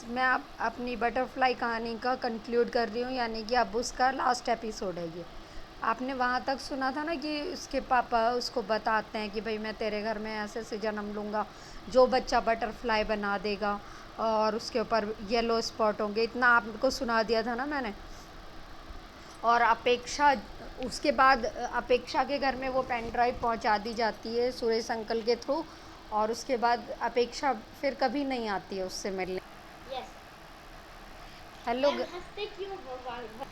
मैं अपनी बटरफ्लाई कहानी का कंक्लूड कर रही हूँ, यानी कि अब उसका लास्ट एपिसोड है ये। आपने वहाँ तक सुना था ना कि उसके पापा उसको बताते हैं कि भाई मैं तेरे घर में ऐसे ऐसे जन्म लूँगा, जो बच्चा बटरफ्लाई बना देगा और उसके ऊपर येलो स्पॉट होंगे, इतना आपको सुना दिया था ना मैंने। और अपेक्षा, उसके बाद अपेक्षा के घर में वो पेन ड्राइव पहुंचा दी जाती है सुरेश अंकल के थ्रू, और उसके बाद अपेक्षा फिर कभी नहीं आती है उससे मिलने। यस। हेलो मैम हंसते क्यों हो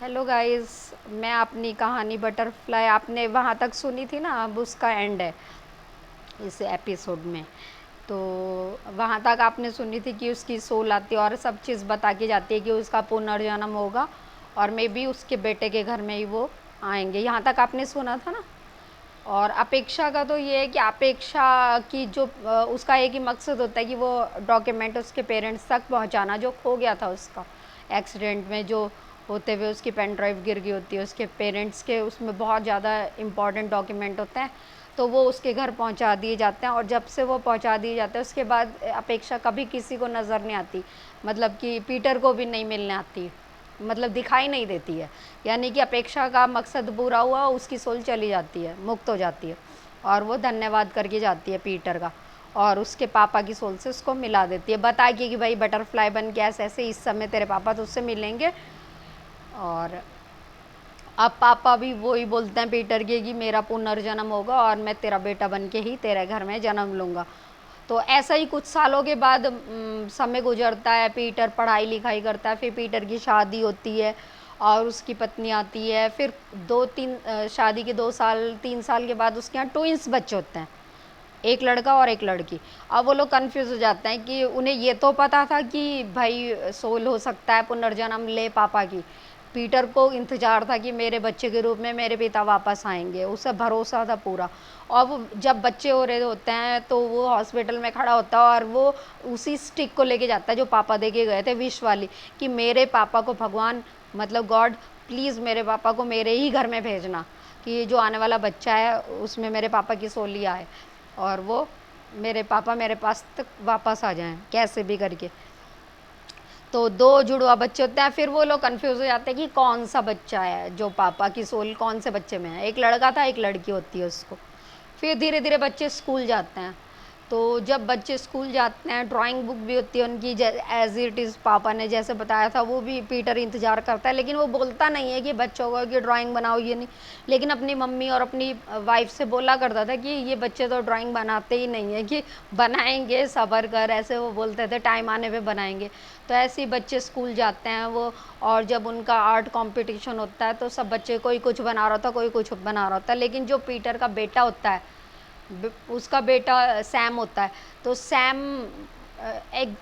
हेलो गाइस, मैं अपनी कहानी बटरफ्लाई आपने वहाँ तक सुनी थी ना, अब उसका एंड है इस एपिसोड में। तो वहाँ तक आपने सुनी थी कि उसकी सोल आती है और सब चीज़ बता के जाती है कि उसका पुनर्जन्म होगा और मे बी उसके बेटे के घर में ही वो आएंगे। यहाँ तक आपने सुना था ना। और अपेक्षा का तो ये है कि अपेक्षा की जो उसका एक ही मकसद होता है कि वो डॉक्यूमेंट उसके पेरेंट्स तक पहुंचाना, जो खो गया था उसका एक्सीडेंट में, जो होते हुए उसकी पेन ड्राइव गिर गई होती है उसके पेरेंट्स के, उसमें बहुत ज़्यादा इम्पॉर्टेंट डॉक्यूमेंट होते हैं, तो वो उसके घर पहुंचा दिए जाते हैं। और जब से वो पहुंचा दिए जाते हैं उसके बाद अपेक्षा कभी किसी को नज़र नहीं आती, मतलब कि पीटर को भी नहीं मिलने आती, मतलब दिखाई नहीं देती है। यानी कि अपेक्षा का मकसद पूरा हुआ, उसकी सोल चली जाती है, मुक्त हो जाती है और वो धन्यवाद करके जाती है पीटर का, और उसके पापा की सोल से उसको मिला देती है, बता के कि भाई बटरफ्लाई बन के ऐसे ऐसे इस समय तेरे पापा तो उससे मिलेंगे। और अब पापा भी वही बोलते हैं पीटर के कि मेरा पुनर्जन्म होगा और मैं तेरा बेटा बन के ही तेरे घर में जन्म लूँगा। तो ऐसा ही कुछ सालों के बाद समय गुजरता है, पीटर पढ़ाई लिखाई करता है, फिर पीटर की शादी होती है और उसकी पत्नी आती है। फिर दो तीन शादी के 2 साल 3 साल के बाद उसके यहाँ ट्विंस बच्चे होते हैं, एक लड़का और एक लड़की। अब वो लोग कंफ्यूज हो जाते हैं कि उन्हें ये तो पता था कि भाई सोल हो सकता है पुनर्जन्म ले पापा की, पीटर को इंतज़ार था कि मेरे बच्चे के रूप में मेरे पिता वापस आएंगे, उसे भरोसा था पूरा। और वो जब बच्चे हो रहे होते हैं तो वो हॉस्पिटल में खड़ा होता है और वो उसी स्टिक को लेके जाता है जो पापा दे के गए थे, विश वाली, कि मेरे पापा को भगवान, मतलब गॉड, प्लीज़ मेरे पापा को मेरे ही घर में भेजना, कि जो आने वाला बच्चा है उसमें मेरे पापा की सोली आए और वो मेरे पापा मेरे पास तक वापस आ जाएं कैसे भी करके। तो दो जुड़वा बच्चे होते हैं, फिर वो लोग कंफ्यूज हो जाते हैं कि कौन सा बच्चा है जो पापा की सोल कौन से बच्चे में है। एक लड़का था एक लड़की होती है उसको। फिर धीरे धीरे बच्चे स्कूल जाते हैं। तो जब बच्चे स्कूल जाते हैं, ड्राइंग बुक भी होती है उनकी, एज इट इज़ पापा ने जैसे बताया था, वो भी पीटर इंतज़ार करता है, लेकिन वो बोलता नहीं है कि बच्चों को कि ड्राइंग बनाओ ये नहीं। लेकिन अपनी मम्मी और अपनी वाइफ से बोला करता था कि ये बच्चे तो ड्राइंग बनाते ही नहीं है, कि बनाएंगे सब्र कर, ऐसे वो बोलते थे, टाइम आने पे बनाएंगे। तो ऐसे ही बच्चे स्कूल जाते हैं वो। और जब उनका आर्ट कंपटीशन होता है तो सब बच्चे, कोई कुछ बना रहा होता, कोई कुछ बना रहा होता, लेकिन जो पीटर का बेटा होता है, उसका बेटा सैम होता है, तो सैम एक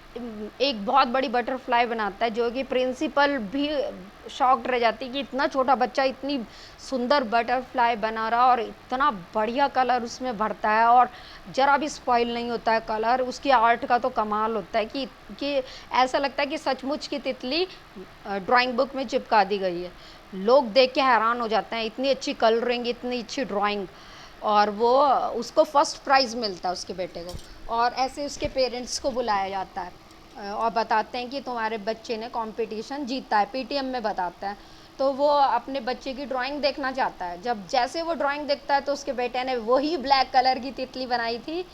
एक बहुत बड़ी बटरफ्लाई बनाता है, जो कि प्रिंसिपल भी शॉक्ड रह जाती है कि इतना छोटा बच्चा इतनी सुंदर बटरफ्लाई बना रहा और इतना बढ़िया कलर उसमें भरता है और ज़रा भी स्पॉइल नहीं होता है कलर। उसकी आर्ट का तो कमाल होता है कि ऐसा लगता है कि सचमुच की तितली ड्राइंग बुक में चिपका दी गई है। लोग देख के हैरान हो जाते हैं, इतनी अच्छी कलरिंग, इतनी अच्छी ड्राइंग। और वो, उसको फर्स्ट प्राइज़ मिलता है उसके बेटे को, और ऐसे उसके पेरेंट्स को बुलाया जाता है और बताते हैं कि तुम्हारे बच्चे ने कंपटीशन जीता है, पीटीएम में बताता है। तो वो अपने बच्चे की ड्राइंग देखना चाहता है। जब जैसे वो ड्राइंग देखता है तो उसके बेटे ने वही ब्लैक कलर की तितली बनाई थी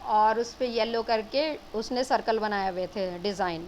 और उस पर येलो करके उसने सर्कल बनाए हुए थे, डिज़ाइन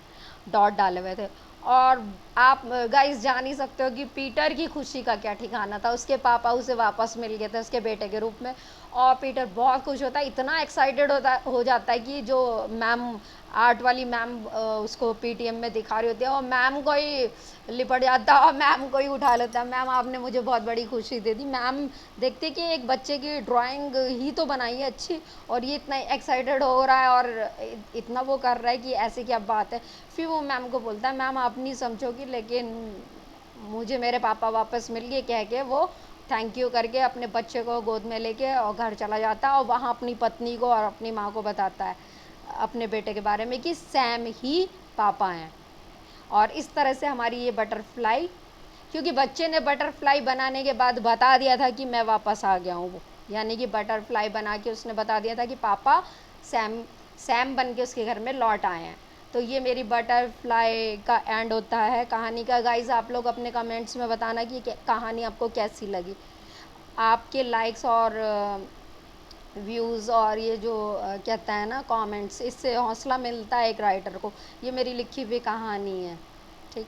डॉट डाले हुए थे। और आप गाइस जान ही सकते हो कि पीटर की खुशी का क्या ठिकाना था, उसके पापा उसे वापस मिल गए थे उसके बेटे के रूप में। और पीटर बहुत खुश होता है, इतना एक्साइटेड होता हो जाता है कि जो मैम, आर्ट वाली मैम उसको पीटीएम में दिखा रही होती है और मैम को ही लिपट जाता है और मैम को ही उठा लेता है, मैम आपने मुझे बहुत बड़ी खुशी दे दी। मैम देखते कि एक बच्चे की ड्राइंग ही तो बनाई है अच्छी, और ये इतना एक्साइटेड हो रहा है और इतना वो कर रहा है कि ऐसे क्या बात है। फिर वो मैम को बोलता है, मैम आप नहीं समझोगी लेकिन मुझे मेरे पापा वापस मिल गए, कह के वो थैंक यू करके अपने बच्चे को गोद में लेके और घर चला जाता है और वहाँ अपनी पत्नी को और अपनी माँ को बताता है अपने बेटे के बारे में कि सैम ही पापा हैं। और इस तरह से हमारी ये बटरफ्लाई, क्योंकि बच्चे ने बटरफ्लाई बनाने के बाद बता दिया था कि मैं वापस आ गया हूँ, यानी कि बटरफ्लाई बना के उसने बता दिया था कि पापा सैम सैम बन के उसके घर में लौट आए हैं। तो ये मेरी बटरफ्लाई का एंड होता है कहानी का। गाइस आप लोग अपने कमेंट्स में बताना कि कहानी आपको कैसी लगी। आपके लाइक्स और व्यूज़ और ये जो कहता है ना कमेंट्स, इससे हौसला मिलता है एक राइटर को। ये मेरी लिखी हुई कहानी है। ठीक।